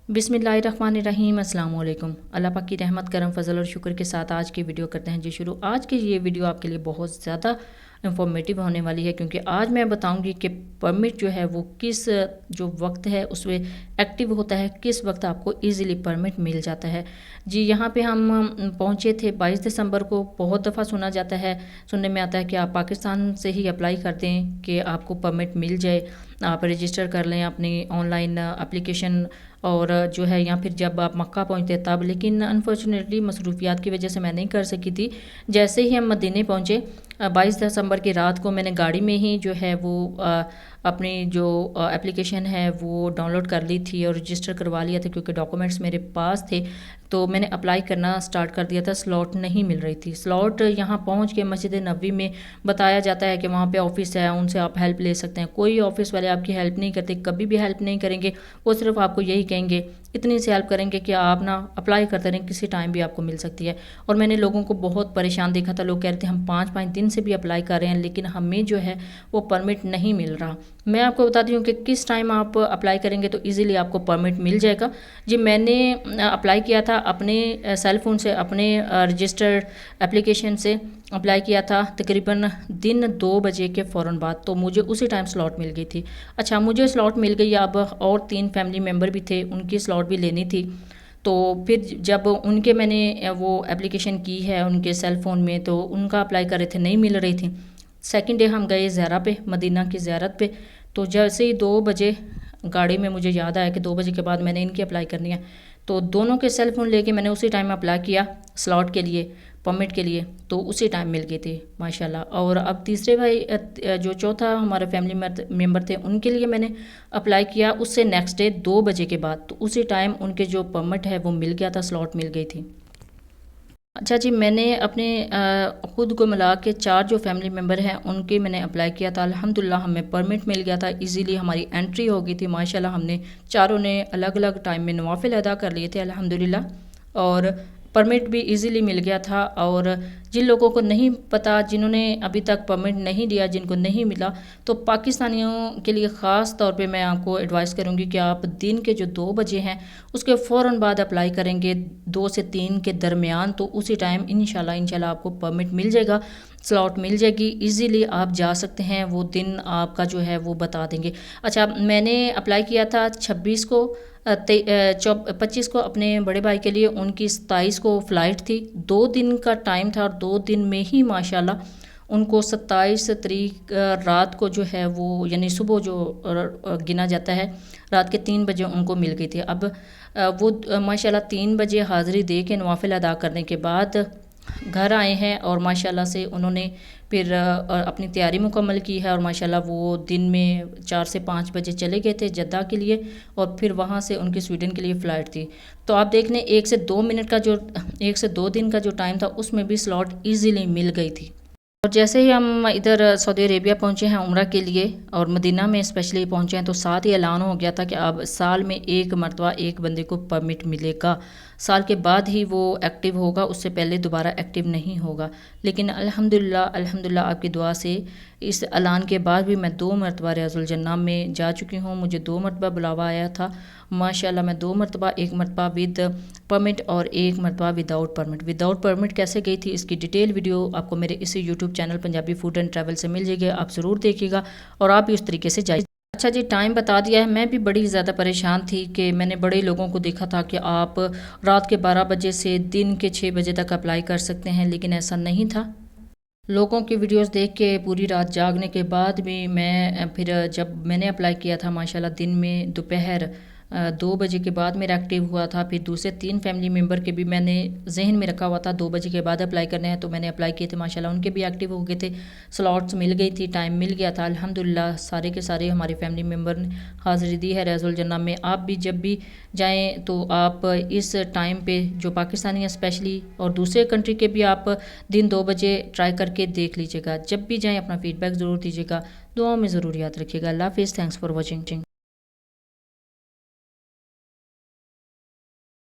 बिस्मिल्लाहिर्रहमानिर्रहीम अस्सलाम वालेकुम। अल्लाह पाक की रहमत करम फजल और शुक्र के साथ आज की वीडियो करते हैं जी शुरू। आज की ये वीडियो आपके लिए बहुत ज़्यादा इंफॉर्मेटिव होने वाली है क्योंकि आज मैं बताऊंगी कि परमिट जो है वो किस जो वक्त है उसमें एक्टिव होता है, किस वक्त आपको इजीली परमिट मिल जाता है। जी यहाँ पे हम पहुँचे थे 22 दिसंबर को। बहुत दफ़ा सुना जाता है, सुनने में आता है कि आप पाकिस्तान से ही अप्लाई कर दें कि आपको परमिट मिल जाए, आप रजिस्टर कर लें अपनी ऑनलाइन एप्लीकेशन और जो है या फिर जब आप मक्का पहुंचते तब। लेकिन अनफॉर्चुनेटली मसरूफियात की वजह से मैं नहीं कर सकी थी। जैसे ही हम मदीने पहुंचे 22 दिसंबर की रात को मैंने गाड़ी में ही जो है वो अपनी जो एप्लीकेशन है वो डाउनलोड कर ली थी और रजिस्टर करवा लिया था क्योंकि डॉक्यूमेंट्स मेरे पास थे। तो मैंने अप्लाई करना स्टार्ट कर दिया था। स्लॉट नहीं मिल रही थी। स्लॉट यहाँ पहुँच के मस्जिद नबवी में बताया जाता है कि वहाँ पे ऑफिस है, उनसे आप हेल्प ले सकते हैं। कोई ऑफिस वाले आपकी हेल्प नहीं करते, कभी भी हेल्प नहीं करेंगे। वो सिर्फ आपको यही कहेंगे, इतनी सी हेल्प करेंगे कि आप ना अप्लाई करते रहें, किसी टाइम भी आपको मिल सकती है। और मैंने लोगों को बहुत परेशान देखा था। लोग कह रहे थे हम 5-5 दिन से भी अप्लाई कर रहे हैं लेकिन हमें जो है वो परमिट नहीं मिल रहा। मैं आपको बताती हूँ कि किस टाइम आप अप्लाई करेंगे तो इजीली आपको परमिट मिल जाएगा। जी मैंने अप्लाई किया था अपने सेल फ़ोन से, अपने रजिस्टर्ड एप्लीकेशन से अप्लाई किया था तकरीबन दिन 2 बजे के फ़ौरन बाद। तो मुझे उसी टाइम स्लॉट मिल गई थी। अच्छा मुझे स्लॉट मिल गई, अब और 3 फैमिली मेम्बर भी थे, उनकी स्लॉट भी लेनी थी। तो फिर जब उनके मैंने वो एप्लीकेशन की है उनके सेल फ़ोन में तो उनका अप्लाई कर रहे थे, नहीं मिल रही थी। सेकंड डे हम गए ज़हरा पे, मदीना की ज़ियारत पे। तो जैसे ही 2 बजे गाड़ी में मुझे याद आया कि 2 बजे के बाद मैंने इनकी अप्लाई करनी है। तो दोनों के सेल फ़ोन लेके मैंने उसी टाइम अप्लाई किया स्लॉट के लिए, परमिट के लिए। तो उसी टाइम मिल गई थी माशाल्लाह। और अब तीसरे भाई जो चौथा हमारे फैमिली मेम्बर थे उनके लिए मैंने अप्लाई किया उससे नेक्स्ट डे 2 बजे के बाद। तो उसी टाइम उनके जो परमिट है वो मिल गया था, स्लॉट मिल गई थी। अच्छा जी मैंने अपने ख़ुद को मिला के 4 जो फैमिली मेम्बर हैं उनके मैंने अप्लाई किया था। अल्हम्दुलिल्लाह हमें परमिट मिल गया था, इजीली हमारी एंट्री हो गई थी माशाल्लाह। हमने चारों ने अलग अलग टाइम में नवाफिल अदा कर लिए थे अल्हम्दुलिल्लाह और परमिट भी इजीली मिल गया था। और जिन लोगों को नहीं पता, जिन्होंने अभी तक परमिट नहीं लिया, जिनको नहीं मिला, तो पाकिस्तानियों के लिए ख़ास तौर पे मैं आपको एडवाइस करूँगी कि आप दिन के जो 2 बजे हैं उसके फ़ौरन बाद अप्लाई करेंगे 2 से 3 के दरमियान। तो उसी टाइम इंशाल्लाह आपको परमिट मिल जाएगा, स्लॉट मिल जाएगी, इजीली आप जा सकते हैं। वो दिन आपका जो है वो बता देंगे। अच्छा मैंने अप्लाई किया था 26 को, 25 को अपने बड़े भाई के लिए, उनकी 27 को फ़्लाइट थी। 2 दिन का टाइम था और 2 दिन में ही माशाल्लाह उनको 27 तारीख रात को जो है वो यानी सुबह जो गिना जाता है रात के 3 बजे उनको मिल गई थी। अब वो माशाल्लाह 3 बजे हाज़िरी दे के नवाफिल अदा करने के बाद घर आए हैं और माशाल्लाह से उन्होंने फिर अपनी तैयारी मुकम्मल की है। और माशाल्लाह वो दिन में 4 से 5 बजे चले गए थे जद्दा के लिए और फिर वहाँ से उनकी स्वीडन के लिए फ़्लाइट थी। तो आप देख लें 1 से 2 मिनट का जो 1 से 2 दिन का जो टाइम था उसमें भी स्लॉट ईज़िली मिल गई थी। और जैसे ही हम इधर सऊदी अरेबिया पहुंचे हैं उम्रा के लिए और मदीना में स्पेशली पहुंचे हैं तो साथ ही ऐलान हो गया था कि अब साल में एक मरतबा एक बंदे को परमिट मिलेगा। साल के बाद ही वो एक्टिव होगा, उससे पहले दोबारा एक्टिव नहीं होगा। लेकिन अल्हम्दुलिल्लाह आपकी दुआ से इस ऐलान के बाद भी मैं 2 मरतबा रियाजुल जन्ना में जा चुकी हूँ। मुझे 2 मरतबा बुलावा आया था माशाल्लाह। मैं 2 मरतबा, एक मरतबा विद परमिट और एक मरतबा विदाउट परमिट। विदाउट परमिट कैसे गई थी इसकी डिटेल वीडियो आपको मेरे इसी YouTube channel Punjabi food and travel से मिल जाएगी, आप ज़रूर देखिएगा और आप भी उस तरीके से जाइए। अच्छा जी टाइम बता दिया है। मैं भी बड़ी ज़्यादा परेशान थी कि मैंने बड़े लोगों को देखा था कि आप रात के 12 बजे से दिन के 6 बजे तक अप्लाई कर सकते हैं, लेकिन ऐसा नहीं था। लोगों की वीडियोस देख के पूरी रात जागने के बाद भी मैं फिर जब मैंने अप्लाई किया था माशाल्लाह दिन में दोपहर 2 बजे के बाद मेरा एक्टिव हुआ था। फिर दूसरे 3 फैमिली मेम्बर के भी मैंने जहन में रखा हुआ था 2 बजे के बाद अप्लाई करने हैं, तो मैंने अप्लाई किए थे माशाल्लाह, उनके भी एक्टिव हो गए थे, स्लॉट्स मिल गई थी, टाइम मिल गया था अल्हम्दुलिल्लाह। सारे के सारे हमारे फैमिली मेम्बर ने हाज़िरी दी है रियाजुल जन्ना में। आप भी जब भी जाएँ तो आप इस टाइम पे जो पाकिस्तानी है स्पेशली और दूसरे कंट्री के भी आप दिन 2 बजे ट्राई करके देख लीजिएगा। जब भी जाएँ अपना फ़ीडबैक ज़रूर दीजिएगा, दुआओं में ज़रूर याद रखिएगा। अल्लाह हाफ़िज़, थैंक्स फॉर वॉचिंग।